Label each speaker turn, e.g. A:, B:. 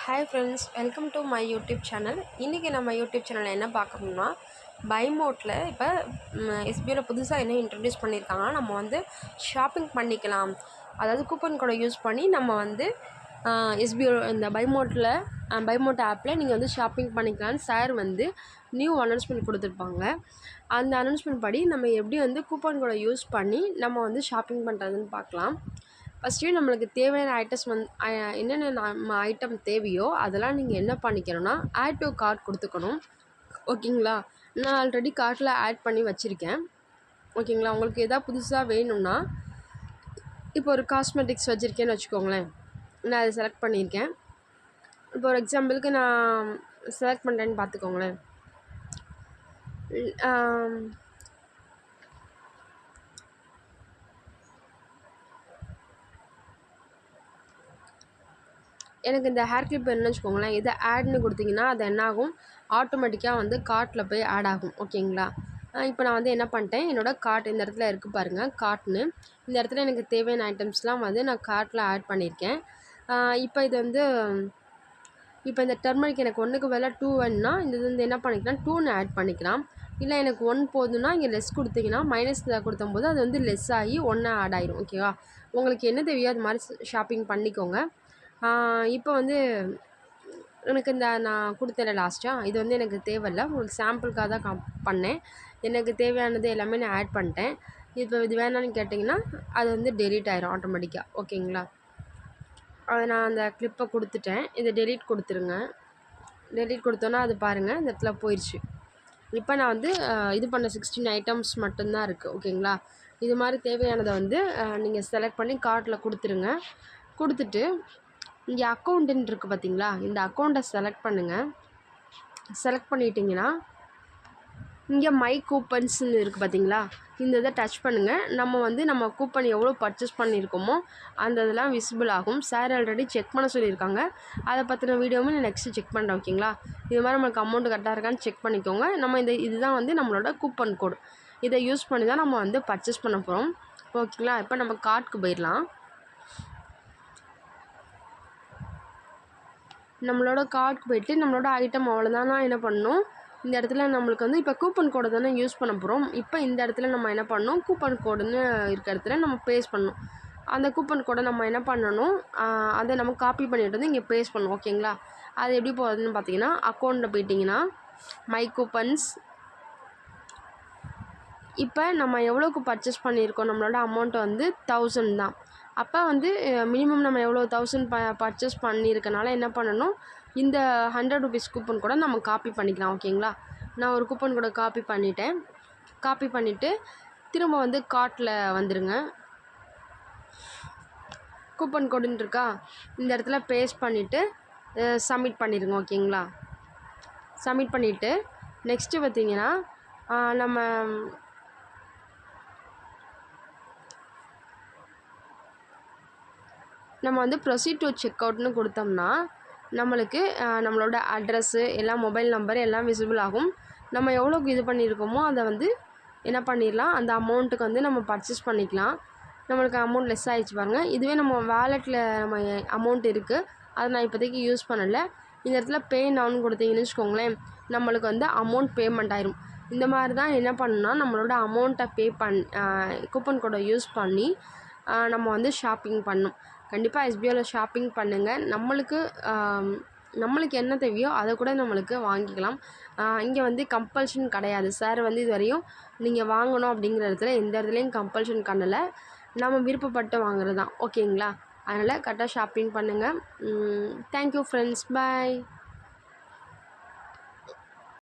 A: Hi friends, welcome to my YouTube channel. இன்றைக்கி நம்ம YouTube சேனலில் என்ன பார்க்கணும்னா, பைமோட்டில் இப்போ எஸ்பிஐயில் புதுசாக என்ன இன்ட்ரடியூஸ் பண்ணியிருக்காங்கன்னா, நம்ம வந்து ஷாப்பிங் பண்ணிக்கலாம். அதாவது கூப்பன் கோடை யூஸ் பண்ணி நம்ம வந்து எஸ்பிஐ இந்த பைமோட் ஆப்பில் நீங்கள் வந்து ஷாப்பிங் பண்ணிக்கலான்னு சார் வந்து நியூ அனௌன்ஸ்மெண்ட் கொடுத்துருப்பாங்க. அந்த அனௌன்ஸ்மெண்ட் படி நம்ம எப்படி வந்து கூப்பன் கோடை யூஸ் பண்ணி நம்ம வந்து ஷாப்பிங் பண்ணுறதுன்னு பார்க்கலாம். ஃபஸ்ட்டு நம்மளுக்கு தேவையான என்னென்ன நம்ம ஐட்டம் தேவையோ அதெல்லாம் நீங்கள் என்ன பண்ணிக்கணும்னா ஆட் டு கார்ட் கொடுத்துக்கணும். ஓகேங்களா, நான் ஆல்ரெடி கார்ட்டில் ஆட் பண்ணி வச்சுருக்கேன். ஓகேங்களா, உங்களுக்கு எதாவது புதுசாக வேணும்னா, இப்போ ஒரு காஸ்மெட்டிக்ஸ் வச்சுருக்கேன்னு வச்சுக்கோங்களேன். நான் அதை செலக்ட் பண்ணியிருக்கேன். இப்போ ஒரு எக்ஸாம்பிளுக்கு நான் செலக்ட் பண்ணுறேன்னு பார்த்துக்கோங்களேன். எனக்கு இந்த ஹேர் கிளிப் வேணும்னு வச்சுக்கோங்களேன். இதை ஆட்னு கொடுத்தீங்கன்னா அது என்னாகும், ஆட்டோமேட்டிக்காக வந்து கார்ட்டில் போய் ஆட் ஆகும். ஓகேங்களா, இப்போ நான் வந்து என்ன பண்ணிட்டேன், என்னோடய கார்ட் இந்த இடத்துல இருக்குது பாருங்கள், கார்ட்னு. இந்த இடத்துல எனக்கு தேவையான ஐட்டம்ஸ்லாம் வந்து நான் கார்ட்டில் ஆட் பண்ணியிருக்கேன். இப்போ இது வந்து இப்போ இந்த டர்மரிக் எனக்கு 1க்கு பதிலாக 2 வேணுன்னா இந்த இது வந்து என்ன பண்ணிக்கலாம், 2ன்னு ஆட் பண்ணிக்கலாம். இல்லை எனக்கு 1 போதுன்னா இங்கே லெஸ் கொடுத்தீங்கன்னா மைனஸ் கொடுத்தம்போது அது வந்து லெஸ் ஆகி 1 ஆட் ஆகிடும். ஓகேவா, உங்களுக்கு என்ன தேவையோ அது மாதிரி ஷாப்பிங் பண்ணிக்கோங்க. இப்போ வந்து எனக்கு நான் கொடுத்தேன் லாஸ்ட்டாக, இது வந்து எனக்கு தேவையில்லை, உங்களுக்கு சாம்பிளுக்காக தான் பண்ணேன். எனக்கு தேவையானது எல்லாமே நான் ஆட் பண்ணிட்டேன். இப்போ இது வேணான்னு கேட்டிங்கன்னா அது வந்து டெலீட் ஆயிரும் ஆட்டோமேட்டிக்காக. ஓகேங்களா, அதை நான் அந்த கிளிப்பை கொடுத்துட்டேன். இதை டெலீட் கொடுத்துருங்க. டெலீட் கொடுத்தோன்னா அது பாருங்கள் இந்த இடத்துல போயிடுச்சு. இப்போ நான் வந்து இது பண்ண 16 ஐட்டம்ஸ் மட்டும்தான் இருக்குது. ஓகேங்களா, இது மாதிரி தேவையானதை வந்து நீங்கள் செலக்ட் பண்ணி கார்ட்டில் கொடுத்துருங்க. கொடுத்துட்டு இங்கே அக்கௌண்ட்டுன்னு இருக்குது பார்த்தீங்களா, இந்த அக்கௌண்ட்டை செலக்ட் பண்ணுங்கள். செலக்ட் பண்ணிட்டீங்கன்னா இங்கே மை கூப்பன்ஸ்ன்னு இருக்குது பார்த்தீங்களா, இந்த இதை டச் பண்ணுங்கள். நம்ம கூப்பன் எவ்வளோ பர்ச்சேஸ் பண்ணியிருக்கோமோ அந்த இதெல்லாம் விசிபிள் ஆகும். சார் ஆல்ரெடி செக் பண்ண சொல்லியிருக்காங்க. அதை பற்றின வீடியோவும் நான் நெக்ஸ்ட்டு செக் பண்ணுறேன். ஓகேங்களா, இது மாதிரி நம்மளுக்கு அமௌண்ட் கரெக்டாக இருக்கான்னு செக் பண்ணிக்கோங்க. இதுதான் வந்து நம்மளோட கூப்பன் கோடு. இதை யூஸ் பண்ணி தான் நம்ம வந்து பர்ச்சேஸ் பண்ண போகிறோம். ஓகேங்களா, இப்போ நம்ம கார்ட்டுக்கு போயிடலாம். நம்மளோட கார்ட்டுக்கு போய்ட்டு நம்மளோட ஐட்டம் அவ்வளோதான். நான் என்ன பண்ணணும், இந்த இடத்துல நம்மளுக்கு வந்து இப்போ கூப்பன் கோடை தானே யூஸ் பண்ண போகிறோம். இப்போ இந்த இடத்துல நம்ம என்ன பண்ணணும், கூப்பன் கோடுன்னு இருக்க இடத்துல நம்ம பேஸ்ட் பண்ணணும். அந்த கூப்பன் கோடை நம்ம என்ன பண்ணணும், அதை நம்ம காப்பி பண்ணிட்டு வந்து இங்கே பேஸ்ட் பண்ணணும். ஓகேங்களா, அது எப்படி போகிறதுன்னு பார்த்தீங்கன்னா, அக்கௌண்ட்டில் போயிட்டிங்கன்னா மை கூப்பன்ஸ். இப்போ நம்ம எவ்வளோக்கு பர்ச்சேஸ் பண்ணியிருக்கோம், நம்மளோட அமௌண்ட்டு வந்து 1000 தான். அப்போ வந்து மினிமம் நம்ம எவ்வளோ 1000 பர்ச்சேஸ் பண்ணியிருக்கனால என்ன பண்ணணும், இந்த 100 ருபீஸ் கூப்பன் கூட நம்ம காப்பி பண்ணிக்கலாம். ஓகேங்களா, நான் ஒரு கூப்பன் கூட காப்பி பண்ணிட்டேன். காப்பி பண்ணிவிட்டு திரும்ப வந்து கார்ட்டில் வந்துடுங்க. கூப்பன் கோடுன்னு இருக்கா, இந்த இடத்துல பேஸ்ட் பண்ணிவிட்டு சப்மிட் பண்ணிடுங்க. ஓகேங்களா, சப்மிட் பண்ணிவிட்டு நெக்ஸ்ட்டு பார்த்திங்கன்னா நம்ம வந்து ப்ரொசீட் டு செக் அவுட்னு கொடுத்தோம்னா நம்மளுக்கு நம்மளோட அட்ரஸ்ஸு எல்லாம் மொபைல் நம்பர் எல்லாம் விசிபிள் ஆகும். நம்ம எவ்வளோக்கு இது பண்ணியிருக்கோமோ அதை வந்து என்ன பண்ணிடலாம், அந்த அமௌண்ட்டுக்கு வந்து நம்ம பர்ச்சேஸ் பண்ணிக்கலாம். நம்மளுக்கு அமௌண்ட் லெஸ் ஆகிடுச்சு பாருங்கள். இதுவே நம்ம வேலெட்டில் நம்ம அமௌண்ட் இருக்குது, அதை நான் இப்போதைக்கு யூஸ் பண்ணலை. இந்த இடத்துல பே நவுன்னு கொடுத்தீங்கன்னு வச்சுக்கோங்களேன், நம்மளுக்கு வந்து அமௌண்ட் பேமெண்ட் ஆயிரும். இந்த மாதிரி தான் என்ன பண்ணணும்னா நம்மளோட அமௌண்ட்டை கூப்பன் கோடை யூஸ் பண்ணி நம்ம வந்து ஷாப்பிங் பண்ணணும். கண்டிப்பாக எஸ்பிஐயில் ஷாப்பிங் பண்ணுங்கள். நம்மளுக்கு என்ன தேவையோ அதை கூட நம்மளுக்கு வாங்கிக்கலாம். இங்கே வந்து கம்பல்ஷன் கிடையாது. சார் வந்து இது வரையும் நீங்கள் வாங்கணும் அப்படிங்கிற இடத்துல எந்த இடத்துலையும் கம்பல்ஷன் பண்ணலை. நம்ம விருப்பப்பட்டு வாங்குறது தான். ஓகேங்களா, அதனால் கரெக்டாக ஷாப்பிங் பண்ணுங்கள். தேங்க்யூ ஃப்ரெண்ட்ஸ், பாய்.